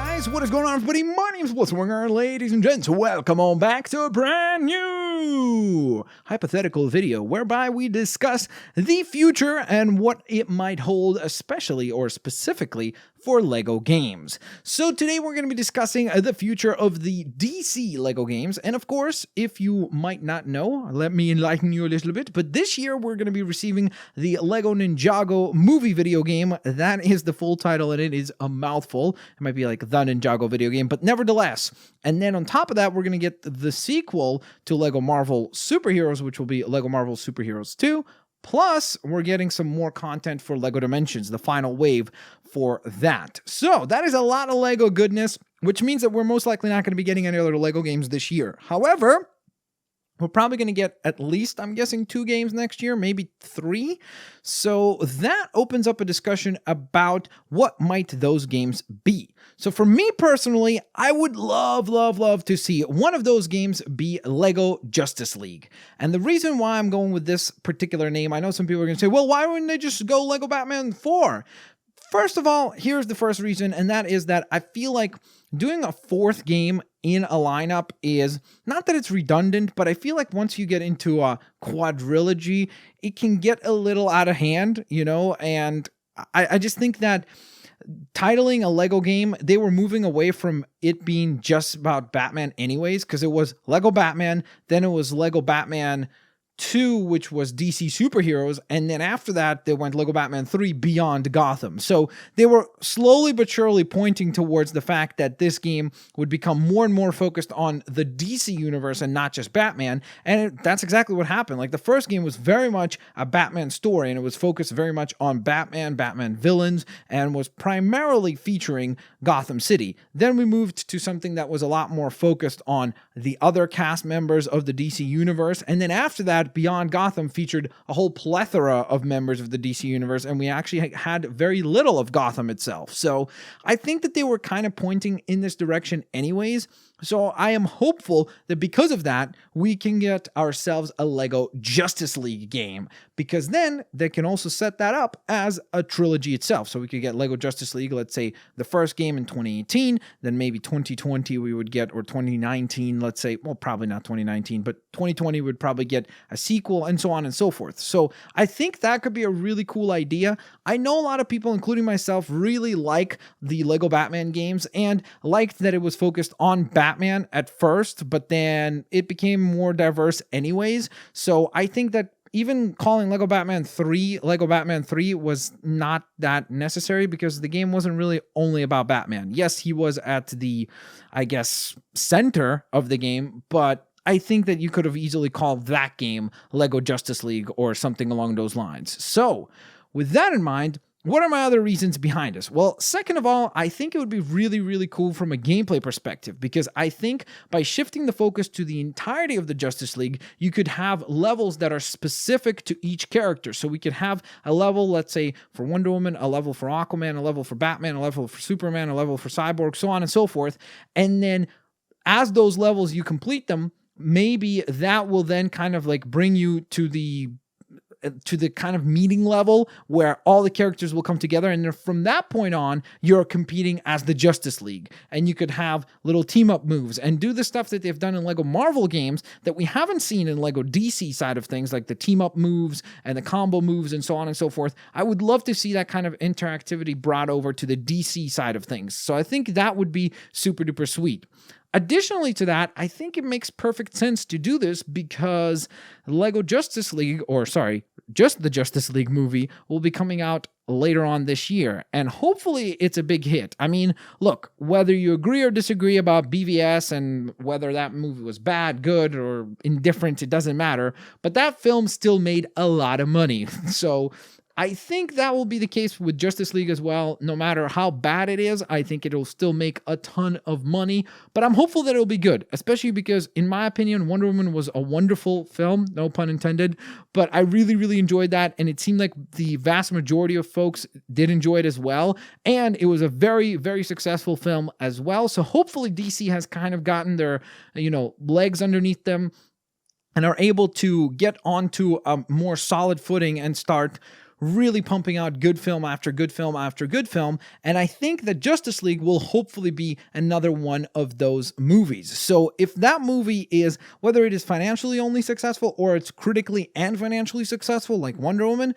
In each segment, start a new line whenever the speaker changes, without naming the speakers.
guys, what is going on, everybody? My name is Blitzwinger, ladies and gents. Welcome on back to a brand new hypothetical video whereby we discuss the future and what it might hold, especially or specifically for LEGO games. So today we're going to be discussing the future of the DC LEGO games. And of course, if you might not know, let me enlighten you a little bit. But this year we're going to be receiving the LEGO Ninjago movie video game. That is the full title, and it is a mouthful. It might be like the Ninjago video game, but nevertheless. And then on top of that, we're going to get the sequel to LEGO Marvel Superheroes, which will be LEGO Marvel Superheroes 2. Plus, we're getting some more content for LEGO Dimensions, the final wave for that. So that is a lot of LEGO goodness, which means that we're most likely not going to be getting any other LEGO games this year. However, we're probably going to get at least, I'm guessing, 2 games next year, maybe 3. So that opens up a discussion about what might those games be. So for me personally, I would love to see one of those games be LEGO Justice League. And the reason why I'm going with this particular name, I know some people are going to say, well, why wouldn't they just go LEGO Batman 4? First of all, here's the first reason, and that is that I feel like doing a 4th game in a lineup is, not that it's redundant, but I feel like once you get into a quadrilogy, it can get a little out of hand, you know, and I just think that titling a LEGO game, they were moving away from it being just about Batman anyways, because it was LEGO Batman, then it was LEGO Batman 2, which was DC Superheroes, and then after that, they went LEGO Batman 3 Beyond Gotham. So they were slowly but surely pointing towards the fact that this game would become more and more focused on the DC universe and not just Batman, and that's exactly what happened. Like, the first game was very much a Batman story, and it was focused very much on Batman villains, and was primarily featuring Gotham City. Then we moved to something that was a lot more focused on the other cast members of the DC universe, and then after that, Beyond Gotham featured a whole plethora of members of the DC universe, and we actually had very little of Gotham itself. So I think that they were kind of pointing in this direction anyways. So I am hopeful that because of that, we can get ourselves a LEGO Justice League game, because then they can also set that up as a trilogy itself. So we could get LEGO Justice League, let's say the first game in 2018, then maybe 2020 we would get, or 2019, let's say, well, probably not 2019, but 2020 would probably get a sequel, and so on and so forth. So I think that could be a really cool idea. I know a lot of people, including myself, really like the LEGO Batman games and liked that it was focused on Batman at first, but then it became more diverse anyways. So I think that even calling LEGO Batman 3 was not that necessary, because the game wasn't really only about Batman. Yes, he was at the, I guess, center of the game, but I think that you could have easily called that game LEGO Justice League or something along those lines. So with that in mind, what are my other reasons behind this? Well, second of all, I think it would be really cool from a gameplay perspective, because I think by shifting the focus to the entirety of the Justice League, you could have levels that are specific to each character. So we could have a level, let's say, for Wonder Woman, a level for Aquaman, a level for Batman, a level for Superman, a level for Cyborg, so on and so forth. And then as those levels, you complete them, maybe that will then kind of like bring you to the kind of meeting level where all the characters will come together, and then from that point on, you're competing as the Justice League, and you could have little team-up moves and do the stuff that they've done in LEGO Marvel games that we haven't seen in LEGO DC side of things, like the team-up moves and the combo moves and so on and so forth. I would love to see that kind of interactivity brought over to the DC side of things, so I think that would be super duper sweet. Additionally to that, I think it makes perfect sense to do this because LEGO Justice League, or sorry, just the Justice League movie will be coming out later on this year, and hopefully it's a big hit. I mean, look, whether you agree or disagree about BVS and whether that movie was bad, good, or indifferent, it doesn't matter, but that film still made a lot of money. So I think that will be the case with Justice League as well. No matter how bad it is, I think it'll still make a ton of money, but I'm hopeful that it'll be good, especially because, in my opinion, Wonder Woman was a wonderful film, no pun intended, but I really enjoyed that, and it seemed like the vast majority of folks did enjoy it as well, and it was a very successful film as well. So hopefully DC has kind of gotten their, legs underneath them and are able to get onto a more solid footing and start really pumping out good film after good film after good film. And I think that Justice League will hopefully be another one of those movies. So if that movie is, whether it is financially only successful or it's critically and financially successful like Wonder Woman,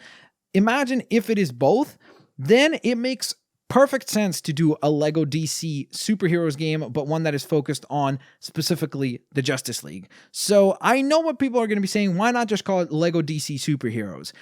imagine if it is both, then it makes perfect sense to do a Lego DC superheroes game, but one that is focused on specifically the Justice League. So I know what people are going to be saying. Why not just call it Lego DC superheroes?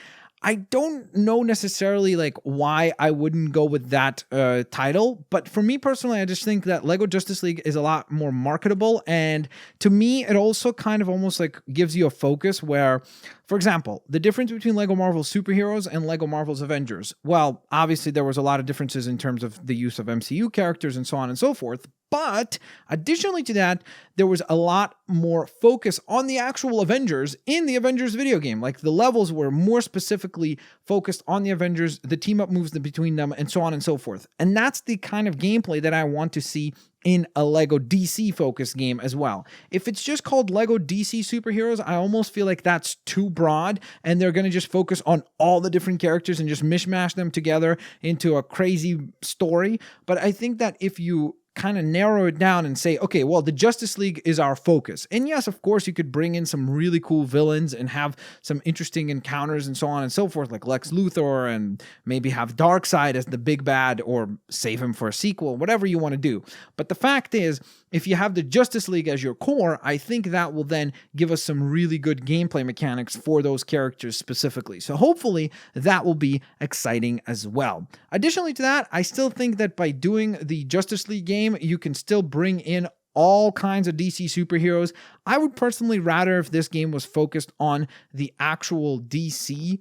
I don't know necessarily like why I wouldn't go with that title, but for me personally, I just think that Lego Justice League is a lot more marketable, and to me, it also kind of almost like gives you a focus where, for example, the difference between Lego Marvel's superheroes and Lego Marvel's Avengers. Well, obviously there was a lot of differences in terms of the use of MCU characters and so on and so forth, but additionally to that, there was a lot more focus on the actual Avengers in the Avengers video game. Like the levels were more specifically focused on the Avengers, the team up moves between them, and so on and so forth. And that's the kind of gameplay that I want to see in a Lego DC focused game as well. If it's just called Lego DC superheroes, I almost feel like that's too broad and they're going to just focus on all the different characters and just mishmash them together into a crazy story. But I think that if you kind of narrow it down and say, okay, well, the Justice League is our focus. And yes, of course, you could bring in some really cool villains and have some interesting encounters and so on and so forth, like Lex Luthor, and maybe have Darkseid as the big bad or save him for a sequel, whatever you want to do. But the fact is, if you have the Justice League as your core, I think that will then give us some really good gameplay mechanics for those characters specifically. So hopefully that will be exciting as well. Additionally to that, I still think that by doing the Justice League game, you can still bring in all kinds of DC superheroes. I would personally rather if this game was focused on the actual DC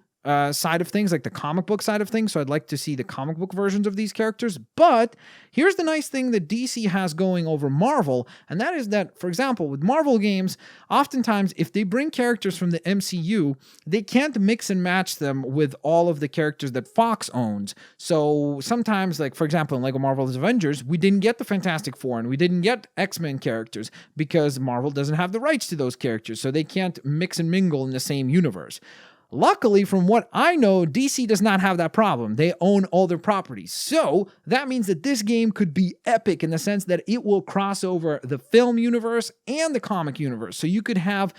side of things, like the comic book side of things. So I'd like to see the comic book versions of these characters. But here's the nice thing that DC has going over Marvel, and that is that, for example, with Marvel games, oftentimes if they bring characters from the MCU, they can't mix and match them with all of the characters that Fox owns. So sometimes, like for example, in Lego Marvel's Avengers, we didn't get the Fantastic Four and we didn't get X-Men characters because Marvel doesn't have the rights to those characters, so they can't mix and mingle in the same universe. Luckily, from what I know, DC does not have that problem. They own all their properties. So that means that this game could be epic in the sense that it will cross over the film universe and the comic universe. So you could have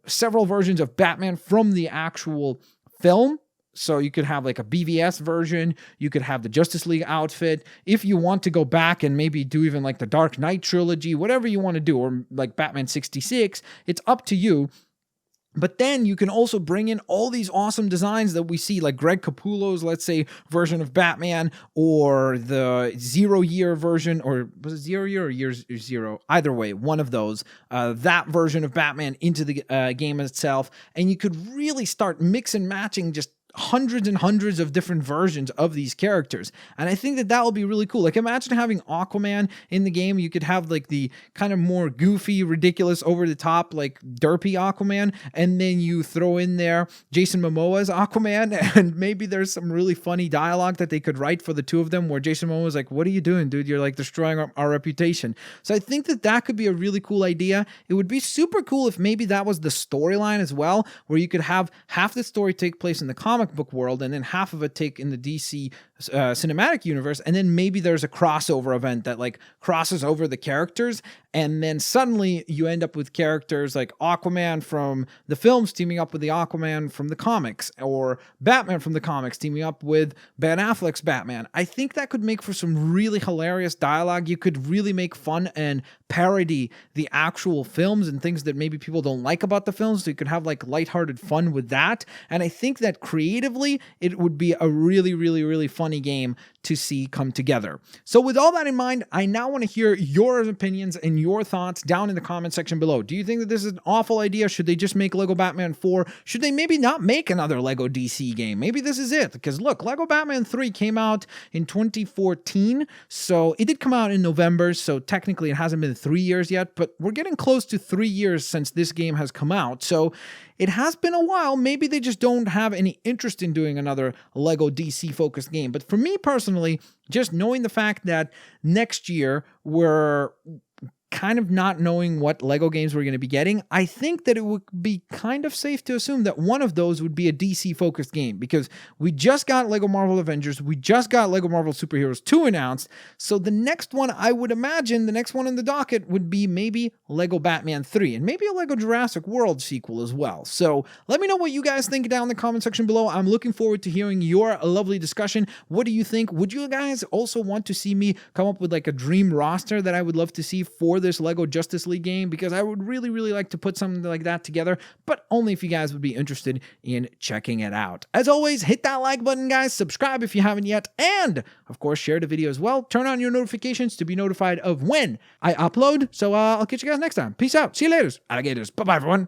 several versions of Batman from the actual film. So you could have like a BVS version, you could have the Justice League outfit. If you want to go back and maybe do even like the Dark Knight trilogy, whatever you want to do, or like Batman 66, it's up to you. But then you can also bring in all these awesome designs that we see, like Greg Capullo's, let's say, version of Batman, or the 0 Year version, or was it 0 Year or Year Zero? Either way, one of those, that version of Batman into the game itself. And you could really start mix and matching just hundreds and hundreds of different versions of these characters. And I think that that will be really cool. Like imagine having Aquaman in the game. You could have like the kind of more goofy, ridiculous, over the top, like derpy Aquaman. And then you throw in there Jason Momoa's Aquaman. And maybe there's some really funny dialogue that they could write for the two of them where Jason Momoa's like, what are you doing, dude? You're like destroying our reputation. So I think that that could be a really cool idea. It would be super cool if maybe that was the storyline as well, where you could have half the story take place in the comic book world and then half of it take in the DC cinematic universe, and then maybe there's a crossover event that like crosses over the characters, and then suddenly you end up with characters like Aquaman from the films teaming up with the Aquaman from the comics, or Batman from the comics teaming up with Ben Affleck's Batman. I think that could make for some really hilarious dialogue. You could really make fun and parody the actual films and things that maybe people don't like about the films, so you could have like lighthearted fun with that. And I think that creatively it would be a really, really, really funny game to see come together. So with all that in mind, I now want to hear your opinions and your thoughts down in the comment section below. Do you think that this is an awful idea? Should they just make Lego Batman 4? Should they maybe not make another Lego DC game? Maybe this is it. Because look, Lego Batman 3 came out in 2014, so it did come out in November, so technically it hasn't been 3 years yet, but we're getting close to 3 years since this game has come out, so it has been a while. Maybe they just don't have any interest in doing another Lego DC focused game. But for me personally, just knowing the fact that next year we're kind of not knowing what Lego games we're going to be getting, I think that it would be kind of safe to assume that one of those would be a DC-focused game, because we just got Lego Marvel Avengers, we just got Lego Marvel Superheroes 2 announced, so the next one, I would imagine, the next one in the docket would be maybe Lego Batman 3, and maybe a Lego Jurassic World sequel as well. So let me know what you guys think down in the comment section below. I'm looking forward to hearing your lovely discussion. What do you think? Would you guys also want to see me come up with like a dream roster that I would love to see for this Lego Justice League game? Because I would really like to put something like that together, but only if you guys would be interested in checking it out. As always, hit that like button, guys, subscribe if you haven't yet, and of course share the video as well. Turn on your notifications to be notified of when I upload. So I'll catch you guys next time. Peace out. See you later, alligators. Bye-bye, everyone.